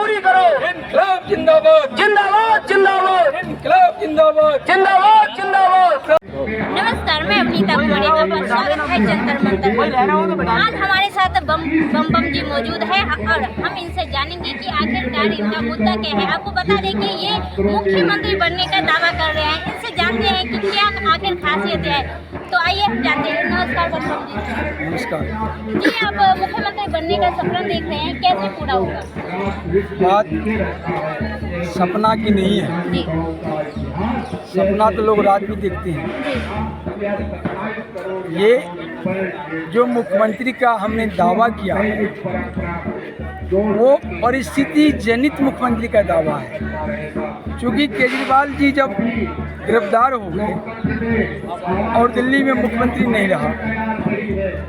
पूरी करो। इनकलाब जिंदाबाद, जिंदाबाद जिंदाबाद, इनकलाब जिंदाबाद, जिंदाबाद जिंदाबाद। नमस्कार, मैं अपनीता कुमारी का स्वागत है जंतर मंतर पर। आज हमारे साथ बम जी मौजूद है और हम इनसे जानेंगे कि आखिरकार इनका मुद्दा क्या है। आपको बता दें कि ये मुख्यमंत्री बनने का दावा कर रहे हैं। इनसे जानते हैं कि क्या आखिर खासियत है, तो आइए जानते हैं। नमस्कार बम जी। नमस्कार जी, आप मुख्यमंत्री बनने का सपना देख रहे हैं, कैसे पूरा होगा? बात सपना की नहीं है, जी सपना तो लोग रात भी देखते हैं। ये जो मुख्यमंत्री का हमने दावा किया है वो परिस्थिति जनित मुख्यमंत्री का दावा है। क्योंकि केजरीवाल जी जब गिरफ्तार हो गए और दिल्ली में मुख्यमंत्री नहीं रहा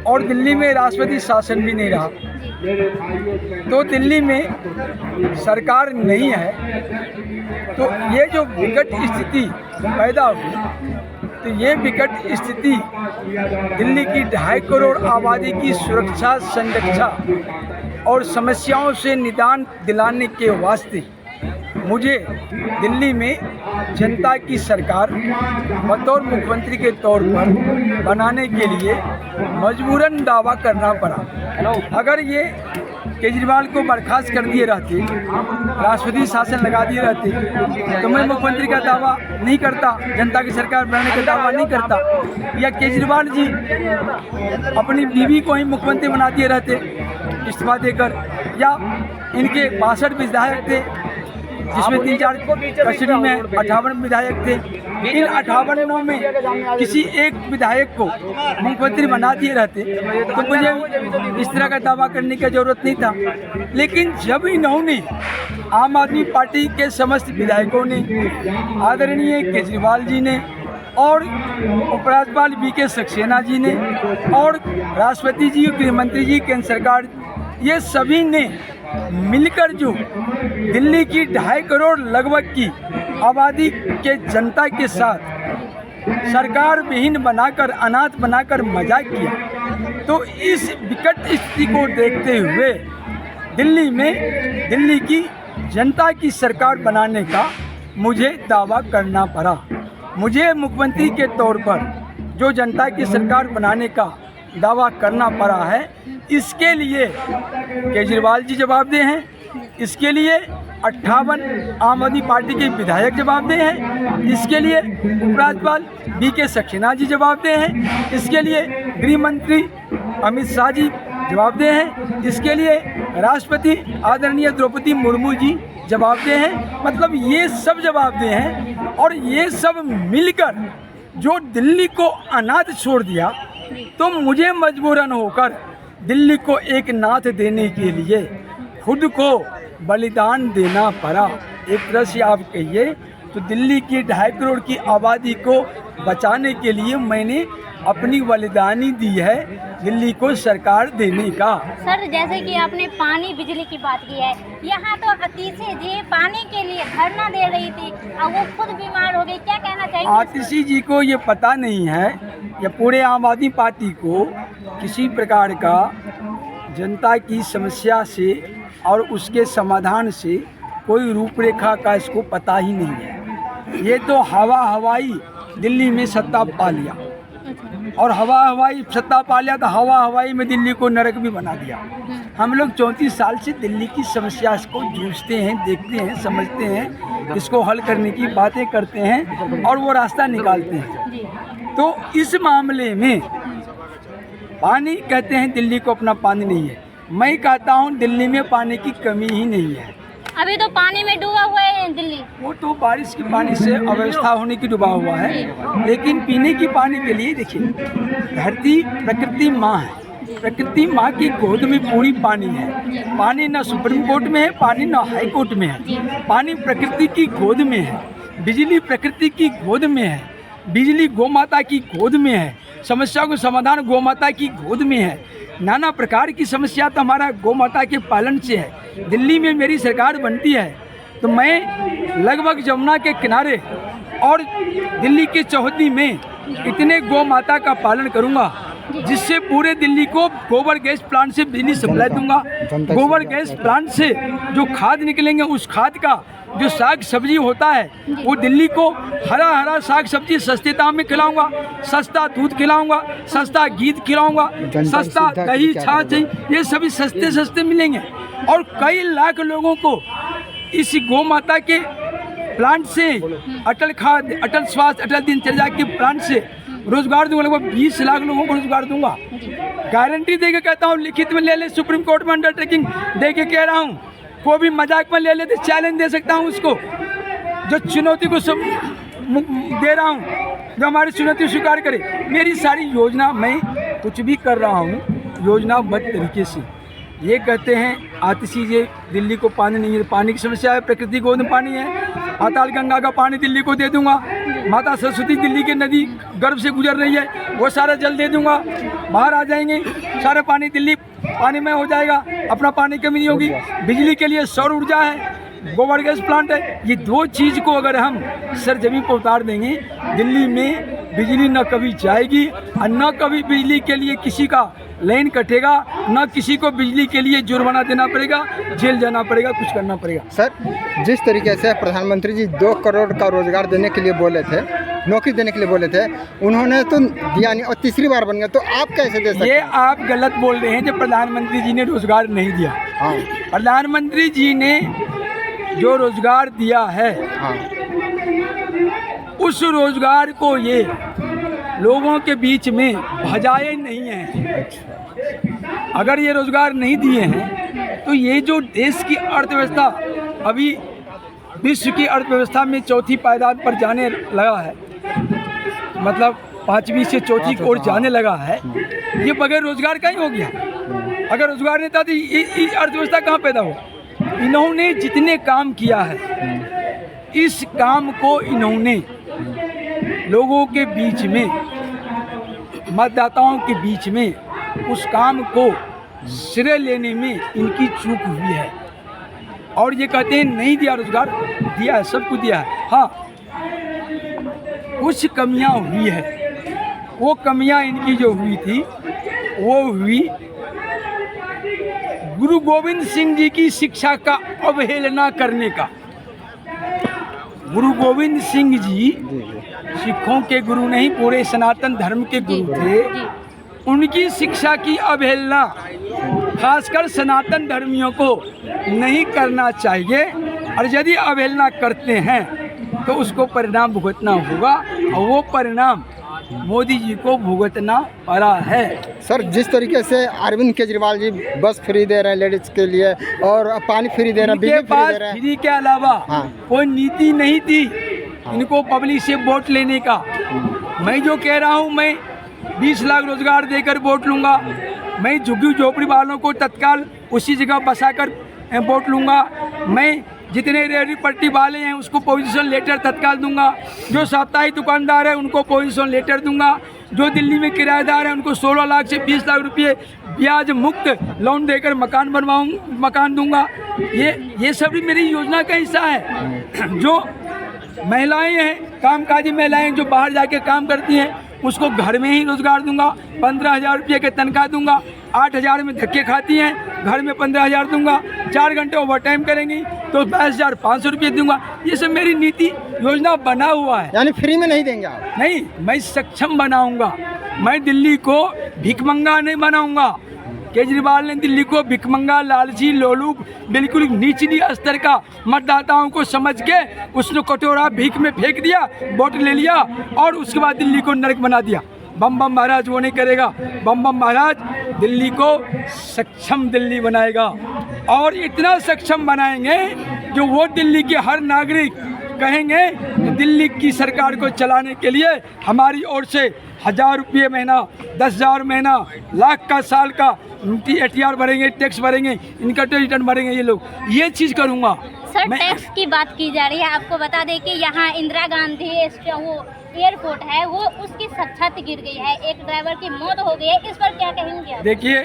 और दिल्ली में राष्ट्रपति शासन भी नहीं रहा, तो दिल्ली में सरकार नहीं है, तो ये जो विकट स्थिति पैदा हुई, तो ये विकट स्थिति दिल्ली की 2.5 करोड़ आबादी की सुरक्षा, संरक्षा और समस्याओं से निदान दिलाने के वास्ते मुझे दिल्ली में जनता की सरकार बतौर मुख्यमंत्री के तौर पर बनाने के लिए मजबूरन दावा करना पड़ा। अगर ये केजरीवाल को बर्खास्त कर दिए रहते, राष्ट्रपति शासन लगा दिए रहते, तो मैं मुख्यमंत्री का दावा नहीं करता, जनता की सरकार बनाने का दावा नहीं करता। या केजरीवाल जी अपनी बीवी को ही मुख्यमंत्री बना दिए रहते इस्तीफा देकर, या इनके 62 विधायक थे जिसमें 3-4 कस्टडी में 58 विधायक थे। इन 58 में किसी एक विधायक को मुख्यमंत्री बना दिए रहते तो मुझे इस तरह का दावा करने की जरूरत नहीं था। लेकिन जब इन्होंने आम आदमी पार्टी के समस्त विधायकों ने, आदरणीय केजरीवाल जी ने और उपराज्यपाल वी.के. सक्सेना जी ने और राष्ट्रपति जी, गृह मंत्री जी, केंद्र सरकार, ये सभी ने मिलकर जो दिल्ली की 2.5 करोड़ लगभग की आबादी के जनता के साथ सरकार विहीन बनाकर, अनाथ बनाकर मजाक किया, तो इस विकट स्थिति को देखते हुए दिल्ली में दिल्ली की जनता की सरकार बनाने का मुझे दावा करना पड़ा। मुझे मुख्यमंत्री के तौर पर जो जनता की सरकार बनाने का दावा करना पड़ा है, इसके लिए केजरीवाल जी जवाबदेह हैं, इसके लिए 58 आम आदमी पार्टी के विधायक जवाबदेह हैं, इसके लिए उपराज्यपाल वी.के. सक्सेना जी जवाबदेह हैं, इसके लिए गृह मंत्री अमित शाह जी जवाबदेह हैं, इसके लिए राष्ट्रपति आदरणीय द्रौपदी मुर्मू जी जवाबदेह हैं। मतलब ये सब जवाबदेह हैं और ये सब मिलकर जो दिल्ली को अनाथ छोड़ दिया, तो मुझे मजबूरन होकर दिल्ली को एक नाथ देने के लिए खुद को बलिदान देना पड़ा। एक तरह से आप कहिए तो दिल्ली की 2.5 करोड़ की आबादी को बचाने के लिए मैंने अपनी बलिदानी दी है दिल्ली को सरकार देने का। सर, जैसे कि आपने पानी बिजली की बात की है, यहाँ तो आतिशी जी पानी के लिए धरना दे रही थी और वो खुद बीमार हो गई, क्या कहना चाहिए? आतिशी जी को ये पता नहीं है या पूरे आम आदमी पार्टी को किसी प्रकार का जनता की समस्या से और उसके समाधान से कोई रूपरेखा का इसको पता ही नहीं है। ये तो हवाई दिल्ली में सत्ता पा लिया और हवाई सत्ता पा लिया तो हवाई में दिल्ली को नरक भी बना दिया। हम लोग 34 साल से दिल्ली की समस्या को जूझते हैं, देखते हैं, समझते हैं, इसको हल करने की बातें करते हैं और वो रास्ता निकालते हैं। तो इस मामले में पानी कहते हैं दिल्ली को अपना पानी नहीं है, मैं कहता हूँ दिल्ली में पानी की कमी ही नहीं है। अभी तो पानी में डूबा हुआ है दिल्ली। वो तो बारिश के पानी से अव्यवस्था होने की डूबा हुआ है, लेकिन पीने की पानी के लिए देखिए, धरती प्रकृति माँ है, प्रकृति माँ की गोद में पूरी पानी है। पानी न सुप्रीम कोर्ट में है, पानी न हाई कोर्ट में है, पानी प्रकृति की गोद में है। बिजली प्रकृति की गोद में है, बिजली गौ माता की गोद में है, समस्या को समाधान गौ माता की गोद में है। नाना प्रकार की समस्या तो हमारा गौ माता के पालन से है। दिल्ली में मेरी सरकार बनती है तो मैं लगभग जमुना के किनारे और दिल्ली के चौहद्दी में इतने गौ माता का पालन करूंगा जिससे पूरे दिल्ली को गोबर गैस प्लांट से बिजली सप्लाई दूंगा। गोबर गैस प्लांट से जो खाद निकलेंगे उस खाद का जो साग सब्जी होता है वो दिल्ली को हरा हरा साग सब्जी सस्ते दाम में खिलाऊंगा, सस्ता दूध खिलाऊंगा, सस्ता घी खिलाऊंगा, सस्ता दही छाछ ये सभी सस्ते सस्ते मिलेंगे। और कई लाख लोगों को इस गौ माता के प्लांट से अटल खाद, अटल स्वास्थ्य, अटल दिनचर्या के प्लांट से रोजगार दूंगा। लगभग 20 लाख लोगों को रोजगार दूंगा। गारंटी देके कहता हूँ, लिखित में ले ले, सुप्रीम कोर्ट में अंडरटेकिंग देके कह रहा हूँ। कोई भी मजाक में ले लेते चैलेंज दे सकता हूँ उसको, जो चुनौती को सब दे रहा हूँ, जो हमारी चुनौती स्वीकार करे। मेरी सारी योजना, मैं कुछ भी कर रहा हूँ योजनाबद्ध तरीके से। ये कहते हैं आतिशी जे दिल्ली को पानी नहीं है, पानी की समस्या है, प्रकृति गोद में पानी है, पाताल गंगा का पानी दिल्ली को दे दूंगा। माता सरस्वती दिल्ली की नदी गर्भ से गुजर रही है, वो सारा जल दे दूंगा, बाहर आ जाएंगे, सारा पानी दिल्ली पानी में हो जाएगा, अपना पानी की कमी नहीं होगी। बिजली के लिए सौर ऊर्जा है, गोबर गैस प्लांट है। ये दो चीज़ को अगर हम सरजमीन पर उतार देंगे, दिल्ली में बिजली न कभी जाएगी और न कभी बिजली के लिए किसी का लाइन कटेगा, न किसी को बिजली के लिए जुर्माना देना पड़ेगा, जेल जाना पड़ेगा, कुछ करना पड़ेगा। सर, जिस तरीके से प्रधानमंत्री जी 2 करोड़ का रोजगार देने के लिए बोले थे, नौकरी देने के लिए बोले थे, उन्होंने तो दिया नहीं और तीसरी बार बन गया, तो आप कैसे दे सकते हैं? ये आप गलत बोल रहे हैं। जब प्रधानमंत्री जी ने रोजगार नहीं दिया, हाँ, प्रधानमंत्री जी ने जो रोजगार दिया है, हाँ, उस रोजगार को ये लोगों के बीच में भजाए नहीं है। अगर ये रोजगार नहीं दिए हैं तो ये जो देश की अर्थव्यवस्था अभी विश्व की अर्थव्यवस्था में चौथी पायदान पर जाने लगा है, मतलब 5वीं से चौथी की ओर जाने लगा है, ये बगैर रोजगार का ही हो गया। अगर रोजगार नहीं था तो ये अर्थव्यवस्था कहाँ पैदा हो? इन्होंने जितने काम किया है, इस काम को इन्होंने लोगों के बीच में, मतदाताओं के बीच में उस काम को श्रेय लेने में इनकी चूक हुई है। और ये कहते हैं नहीं दिया रोजगार, दिया है, सबको दिया है। हाँ, कुछ कमियां हुई है। वो कमियां इनकी जो हुई थी वो हुई गुरु गोविंद सिंह जी की शिक्षा का अवहेलना करने का। गुरु गोविंद सिंह जी सिखों के गुरु नहीं, पूरे सनातन धर्म के गुरु थे। उनकी शिक्षा की अवहेलना खासकर सनातन धर्मियों को नहीं करना चाहिए, और यदि अवहेलना करते हैं तो उसको परिणाम भुगतना होगा, और वो परिणाम मोदी जी को भुगतना पड़ा है। सर, जिस तरीके से अरविंद केजरीवाल जी बस फ्री दे रहे हैं लेडीज के लिए, और पानी फ्री दे रहे हैं, बिजली फ्री दे रहे हैं, फ्री के अलावा हाँ, कोई नीति नहीं थी इनको पब्लिक से वोट लेने का। मैं जो कह रहा हूँ, मैं 20 लाख रोजगार देकर वोट लूँगा, मैं झुग्गी झोपड़ी वालों को तत्काल उसी जगह बसाकर वोट लूँगा, मैं जितने रेहड़ी पट्टी वाले हैं उसको पोजीशन लेटर तत्काल दूंगा, जो साप्ताहिक दुकानदार है उनको पोजीशन लेटर दूंगा, जो दिल्ली में किराएदार हैं उनको 16 लाख से 20 लाख रुपये ब्याज मुक्त लोन देकर मकान दूंगा। ये सब भी मेरी योजना का हिस्सा है। जो महिलाएं हैं, कामकाजी महिलाएं जो बाहर जाके काम करती हैं, उसको घर में ही रोजगार दूंगा, 15,000 रुपये के तनख्वाह दूंगा, 8,000 में धक्के खाती हैं, घर में 15,000 दूंगा, 4 घंटे ओवर टाइम करेंगी तो 22,500 रुपये दूंगा। ये सब मेरी नीति योजना बना हुआ है। यानी फ्री में नहीं देंगे आप? नहीं, मैं सक्षम बनाऊंगा। मैं दिल्ली को भिखमंगा नहीं बनाऊंगा। केजरीवाल ने दिल्ली को भिखमंगा, लालची, लोलू, बिल्कुल निचली स्तर का मतदाताओं को समझ के उसने कटोरा भीख में फेंक दिया, वोट ले लिया और उसके बाद दिल्ली को नरक बना दिया। बम बम महाराज वो नहीं करेगा। बम बम महाराज दिल्ली को सक्षम दिल्ली बनाएगा, और इतना सक्षम बनाएंगे जो वो दिल्ली के हर नागरिक कहेंगे दिल्ली की सरकार को चलाने के लिए हमारी ओर से 1,000 रुपये महीना, 10,000 महीना, लाख का साल का ATR भरेंगे, टैक्स भरेंगे, इनकम टैक्स रिटर्न भरेंगे। ये लोग ये चीज़ करूँगा। सर, टैक्स की बात की जा रही है, आपको बता दें कि यहाँ इंदिरा गांधी वो एयरपोर्ट है, वो उसकी छत गिर गई है, एक ड्राइवर की मौत हो गई है, इस पर क्या कहेंगे आप? देखिए,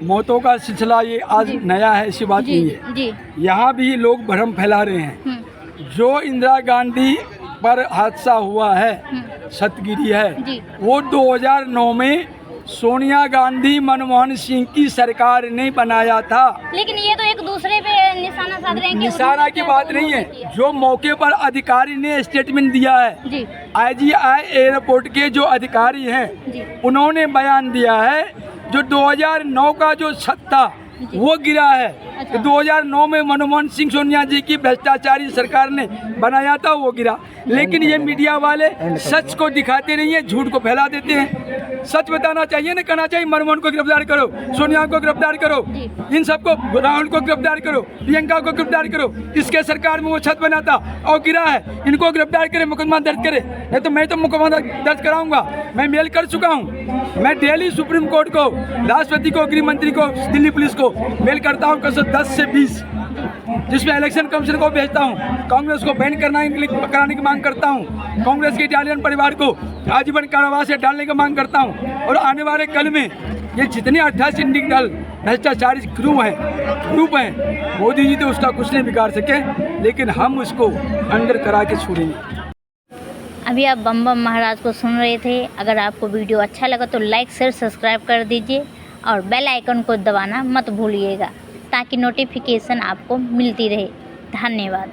मौतों का सिलसिला ये आज नया है, ऐसी बात नहीं है जी। यहाँ भी लोग भ्रम फैला रहे हैं। जो इंदिरा गांधी पर हादसा हुआ है, छत गिरी है, वो 2009 में सोनिया गांधी मनमोहन सिंह की सरकार ने बनाया था। लेकिन ये तो एक दूसरे पे निशाना साध रहे हैं कि निशाना की बात नहीं है, जो मौके पर अधिकारी ने स्टेटमेंट दिया है, जी IGI एयरपोर्ट के जो अधिकारी जी। हैं उन्होंने बयान दिया है जो 2009 का जो छत था वो गिरा है। अच्छा। 2009 में मनमोहन सिंह सोनिया जी की भ्रष्टाचारी सरकार ने बनाया था, वो गिरा। लेकिन ये मीडिया वाले सच को दिखाते नहीं है, झूठ को फैला देते हैं। सच बताना चाहिए ना, कहना चाहिए मनमोहन को गिरफ्तार करो, सोनिया को गिरफ्तार करो, इन सबको, राहुल को गिरफ्तार करो, प्रियंका को गिरफ्तार करो। इसके सरकार में वो छत बना था और गिरा है, इनको गिरफ्तार करे, मुकदमा दर्ज करे। नहीं तो मैं तो मुकदमा दर्ज कराऊंगा। मैं मेल कर चुका हूँ, मैं डेली सुप्रीम कोर्ट को, राष्ट्रपति को, गृह मंत्री को, दिल्ली पुलिस को मेल करता हूँ, 10 से 20, जिसमें इलेक्शन कमीशन को भेजता हूँ, कांग्रेस को बैन कराने की मांग करता हूँ, कांग्रेस के इटालियन परिवार को आजीवन कारावास से डालने की मांग करता हूँ। और आने वाले कल में ये जितने 28 इंडियन दल भ्रष्टाचारी ग्रुप हैं, मोदी जी तो उसका कुछ नहीं बिगाड़ सके, लेकिन हम उसको अंदर करा के छोड़ेंगे। अभी आप बम बम महाराज को सुन रहे थे। अगर आपको वीडियो अच्छा लगा तो लाइक शेयर सब्सक्राइब कर दीजिए और बेल आइकन को दबाना मत भूलिएगा ताकि नोटिफिकेशन आपको मिलती रहे। धन्यवाद।